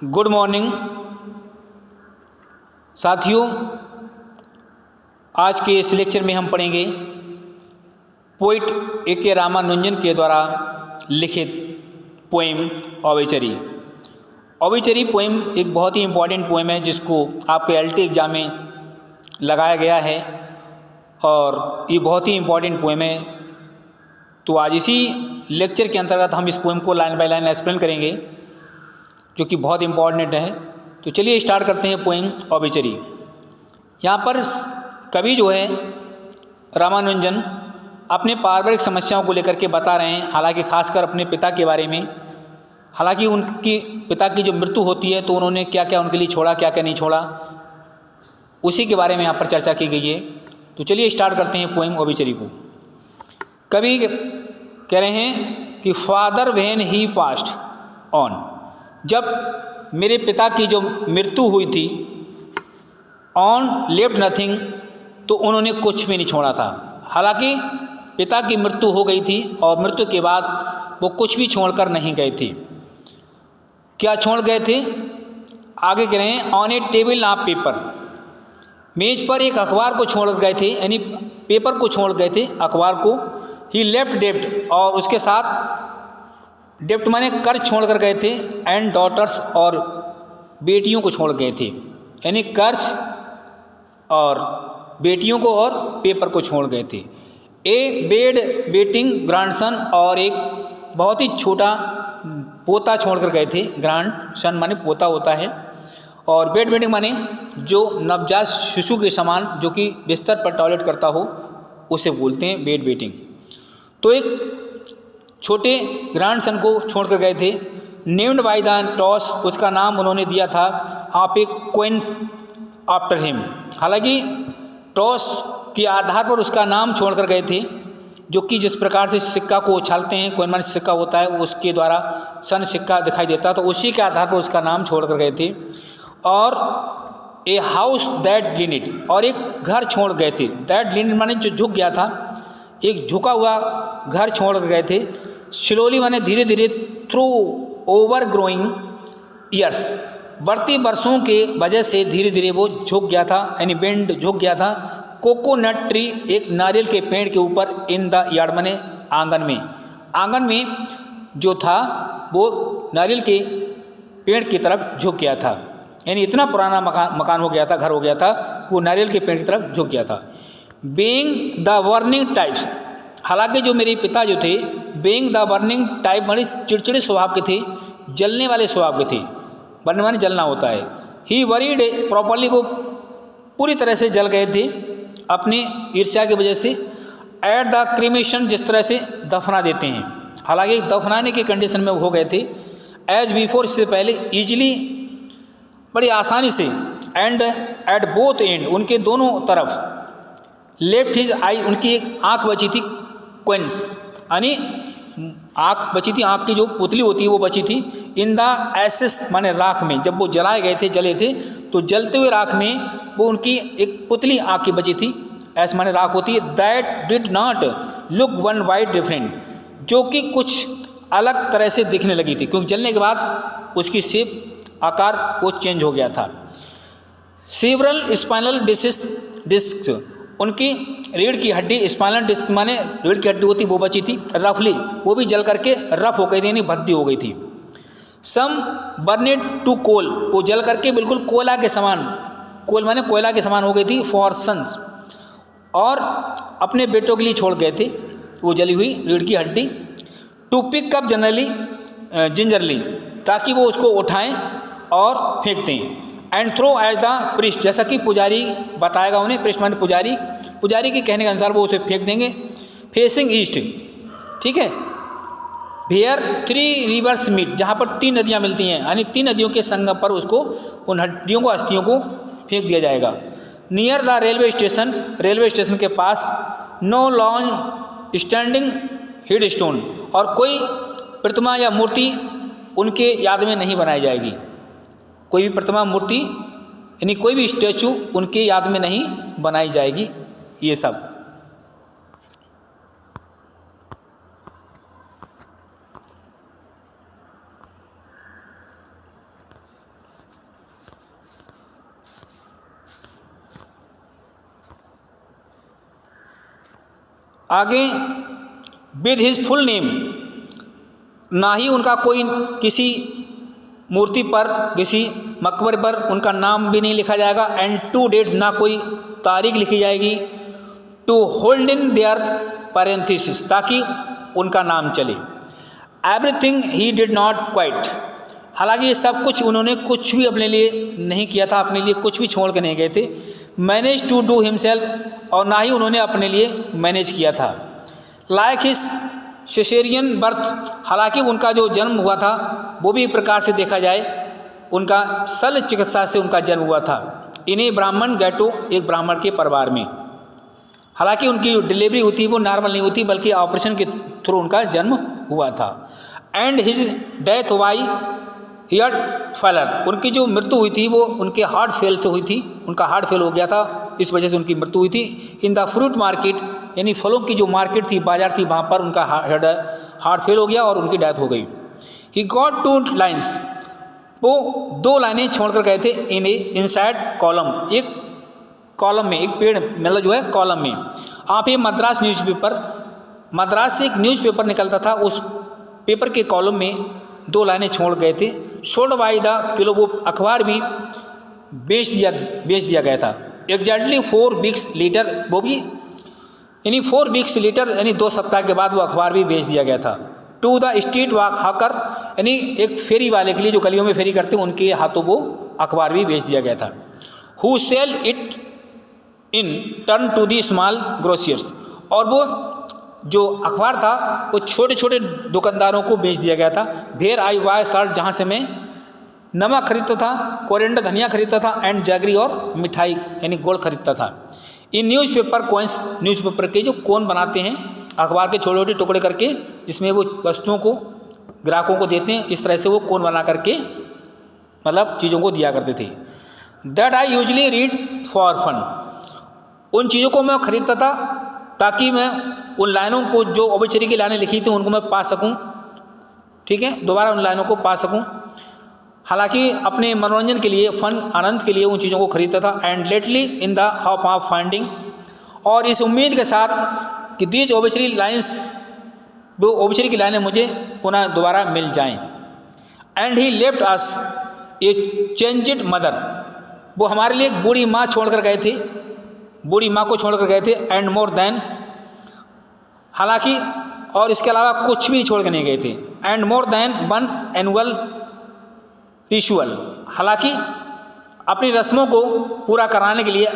Good morning साथियों। आज के इस लेक्चर में हम पढ़ेंगे पोइट ए.के. रामानुजन के द्वारा लिखित पोएम ऑबिचरी। ऑबिचरी पोएम एक बहुत ही इम्पॉर्टेंट पोएम है जिसको आपके एलटी एग्ज़ाम में लगाया गया है और ये बहुत ही इम्पॉर्टेंट पोएम है। तो आज इसी लेक्चर के अंतर्गत हम इस पोएम को लाइन बाय लाइन एक्सप्लेन करेंगे जो कि बहुत इम्पॉर्टेंट है। तो चलिए स्टार्ट करते हैं पोएम ऑबिचरी। यहाँ पर कवि जो है रामानुजन अपने पारिवारिक समस्याओं को लेकर के बता रहे हैं, हालांकि खासकर अपने पिता के बारे में। हालांकि उनकी पिता की जो मृत्यु होती है तो उन्होंने क्या क्या उनके लिए छोड़ा, क्या क्या नहीं छोड़ा, उसी के बारे में यहाँ पर चर्चा की गई है। तो चलिए स्टार्ट करते हैं पोएम ऑबिचरी को। कवि कह रहे हैं कि father when he past on, जब मेरे पिता की जो मृत्यु हुई थी, ऑन लेफ्ट नथिंग, तो उन्होंने कुछ भी नहीं छोड़ा था। हालांकि पिता की मृत्यु हो गई थी और मृत्यु के बाद वो कुछ भी छोड़कर नहीं गए थे। क्या छोड़ गए थे? आगे कह रहे हैं on A table of paper, मेज पर एक अखबार को छोड़ गए थे, यानी पेपर को छोड़ गए थे, अखबार को। ही लेफ्ट डेप्ट, और उसके साथ डेप्ट माने कर्ज छोड़ कर गए थे, एंड डॉटर्स, और बेटियों को छोड़ गए थे, यानी कर्ज और बेटियों को और पेपर को छोड़ गए थे। ए बेड बेटिंग ग्रैंडसन, और एक बहुत ही छोटा पोता छोड़ कर गए थे। ग्रैंडसन माने पोता होता है, और बेड बेटिंग माने जो नवजात शिशु के समान जो कि बिस्तर पर टॉयलेट करता हो उसे बोलते हैं बेड बेटिंग। तो एक छोटे ग्रैंडसन को छोड़ कर गए थे। नेम्ड बाय द टॉस, उसका नाम उन्होंने दिया था आप एक क्वीन आफ्टर हिम। हालांकि टॉस के आधार पर उसका नाम छोड़ कर गए थे, जो कि जिस प्रकार से सिक्का को उछालते हैं, कोइन मान सिक्का होता है, उसके द्वारा सन सिक्का दिखाई देता, तो उसी के आधार पर उसका नाम छोड़ कर गए थे। और ए हाउस दैट लीनिड, और एक घर छोड़ गए थे। दैट लीनिड माने जो झुक गया था, एक झुका हुआ घर छोड़ कर गए थे। स्लोली माने धीरे धीरे, थ्रू ओवर ग्रोइंग ईयर्स, बढ़ती वर्षों के वजह से धीरे धीरे वो झुक गया था, यानी बेंड झुक गया था। कोकोनट ट्री, एक नारियल के पेड़ के ऊपर, इन द यार्ड माने आंगन में, आंगन में जो था वो नारियल के पेड़ की तरफ झुक गया था, यानी इतना पुराना मकान हो गया था, घर हो गया था, वो नारियल के पेड़ की तरफ झुक गया था। बीइंग द वर्निंग टाइप्स, हालांकि जो मेरे पिता जो थे, बीइंग द वर्निंग टाइप माने चिड़चिड़े स्वभाव के थे, जलने वाले स्वभाव के थे। बर्न माने जलना होता है। ही वरीड प्रॉपरली, वो पूरी तरह से जल गए थे अपनी ईर्ष्या की वजह से। एट द क्रीमेशन, जिस तरह से दफना देते हैं, हालांकि दफनाने की कंडीशन में हो गए थे। एज बिफोर, इससे पहले, ईजिली बड़ी आसानी से। एंड एट बोथ एंड, उनके दोनों तरफ। लेफ्ट हिज आई, उनकी एक आँख बची थी, क्वेंस यानी आँख बची थी, आँख की जो पुतली होती है वो बची थी। इन द एसेस माने राख में, जब वो जलाए गए थे, जले थे, तो जलते हुए राख में वो उनकी एक पुतली आँख की बची थी। ऐसे माने राख होती है। That did not look one white different, जो कि कुछ अलग तरह से दिखने लगी थी, क्योंकि जलने के बाद उसकी शेप, आकार वो चेंज हो गया था। सेवरल स्पाइनल डिस्क, उनकी रीढ़ की हड्डी, स्पाइनल डिस्क माने रीढ़ की हड्डी होती, वो बची थी। रफली, वो भी जल करके रफ हो गई थी, यानी भद्दी हो गई थी। सम बर्नेड टू कोल, वो जल करके बिल्कुल कोयला के समान, कोल माने कोयला के समान हो गई थी। फॉर सन्स, और अपने बेटों के लिए छोड़ गए थे वो जली हुई रीढ़ की हड्डी। To pick up generally gingerly, ताकि वो उसको उठाएं और फेंक दें। And throw as the priest, जैसा कि पुजारी बताएगा उन्हें, प्रिस्ट माने पुजारी, पुजारी के कहने के अनुसार वो उसे फेंक देंगे। फेसिंग ईस्ट, ठीक है। वेयर 3 रिवर्स मीट, जहाँ पर 3 नदियाँ मिलती हैं, यानी 3 नदियों के संगम पर उसको, उन हड्डियों को, अस्थियों को फेंक दिया जाएगा। Near the railway station, railway station के पास। No long standing headstone, और कोई प्रतिमा या मूर्ति उनके याद में नहीं बनाई जाएगी। कोई भी प्रतिमा, मूर्ति, यानी कोई भी स्टैचू उनके याद में नहीं बनाई जाएगी। ये सब आगे विद हिज फुल नेम, ना ही उनका कोई किसी मूर्ति पर, किसी मकबरे पर उनका नाम भी नहीं लिखा जाएगा। एंड टू डेट्स, ना कोई तारीख लिखी जाएगी। To hold in their parenthesis, ताकि उनका नाम चले। Everything he did not quite, हालांकि ये सब कुछ उन्होंने कुछ भी अपने लिए नहीं किया था, अपने लिए कुछ भी छोड़ के नहीं गए थे। मैनेज टू डू हिमसेल्फ, और ना ही उन्होंने अपने लिए मैनेज किया था। लाइक हिज सिसेरियन बर्थ, हालांकि उनका जो जन्म हुआ था वो भी एक प्रकार से देखा जाए उनका शल्य चिकित्सा से उनका जन्म हुआ था। इन्हें ब्राह्मण गैटो, एक ब्राह्मण के परिवार में। हालांकि उनकी जो डिलीवरी होती है वो नॉर्मल नहीं होती, बल्कि ऑपरेशन के थ्रू उनका जन्म हुआ था। And his death Y heart failure, उनकी जो मृत्यु हुई थी वो उनके हार्ट फेल से हुई थी। उनका हार्ट फेल हो गया था, इस वजह से उनकी मृत्यु हुई थी। इन द फ्रूट मार्केट, यानी फलों की जो मार्केट थी, बाजार थी, वहाँ पर उनका हार्ट फेल हो गया और उनकी डेथ हो गई। ही गॉट 2 लाइन्स, वो 2 लाइनें छोड़कर गए थे। इन ए इनसाइड कॉलम, एक कॉलम में, एक पेड़ मतलब जो है कॉलम में। आप ये मद्रास न्यूज़पेपर, मद्रास से एक न्यूज़पेपर निकलता था, उस पेपर के कॉलम में 2 लाइनें छोड़ गए थे। सोल्ड बाय द किलो, वो अखबार भी बेच दिया गया था। एग्जैक्टली 4 वीक्स लेटर, वो भी यानी 4 वीक्स लेटर, यानी 2 सप्ताह के बाद वो अखबार भी बेच दिया गया था। To the street walk hawker, यानी एक फेरी वाले के लिए, जो गलियों में फेरी करते हैं, उनके हाथों वो अखबार भी बेच दिया गया था। Who sell it in turn to the small grocers, और वो जो अखबार था वो छोटे छोटे दुकानदारों को बेच दिया गया था। वेयर आई वाई सॉल्ट, जहाँ से मैं नमक खरीदता था, कोरिएंडर धनिया खरीदता था, एंड जैगरी और मिठाई यानी गुड़ खरीदता था। इन न्यूज़पेपर कोन्स, न्यूज़पेपर के जो कोन बनाते हैं अखबार के छोटे छोटे टुकड़े करके, जिसमें वो वस्तुओं को ग्राहकों को देते हैं, इस तरह से वो कोन बना करके मतलब चीज़ों को दिया करते थे। That I usually read for fun, उन चीज़ों को मैं खरीदता था ताकि मैं उन लाइनों को, जो ओबेचरी की लाइनें लिखी थी, उनको मैं पा सकूं, ठीक है, दोबारा उन लाइनों को पा सकूं। हालांकि अपने मनोरंजन के लिए, फन, आनंद के लिए उन चीज़ों को खरीदता था। And lately in the hope of finding, और इस उम्मीद के साथ कि दीज ओबेचरी लाइन्स, वो ओबेचरी की लाइनें मुझे पुनः दोबारा मिल जाएं। And he left us A changed mother, वो हमारे लिए एक बूढ़ी माँ छोड़कर गए थे, बूढ़ी माँ को छोड़कर गए थे। एंड मोर देन, हालांकि और इसके अलावा कुछ भी छोड़ कर नहीं गए थे। And more than 1 annual ritual, हालांकि अपनी रस्मों को पूरा कराने के लिए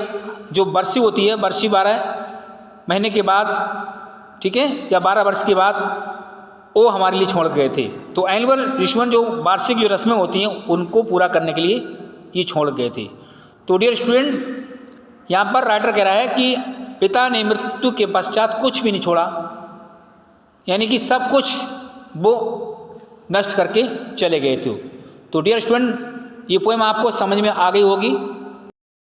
जो बरसी होती है, बरसी 12 महीने के बाद, ठीक है, या 12 वर्ष के बाद, वो हमारे लिए छोड़ गए थे। तो एनुअल रिचुअल, जो वार्षिक जो रस्में होती हैं, उनको पूरा करने के लिए ये छोड़ गए थे। तो डियर स्टूडेंट, यहाँ पर राइटर कह रहा है कि पिता ने मृत्यु के पश्चात कुछ भी नहीं छोड़ा, यानी कि सब कुछ वो नष्ट करके चले गए थे। तो डियर स्टूडेंट, ये पोएम आपको समझ में आ गई होगी।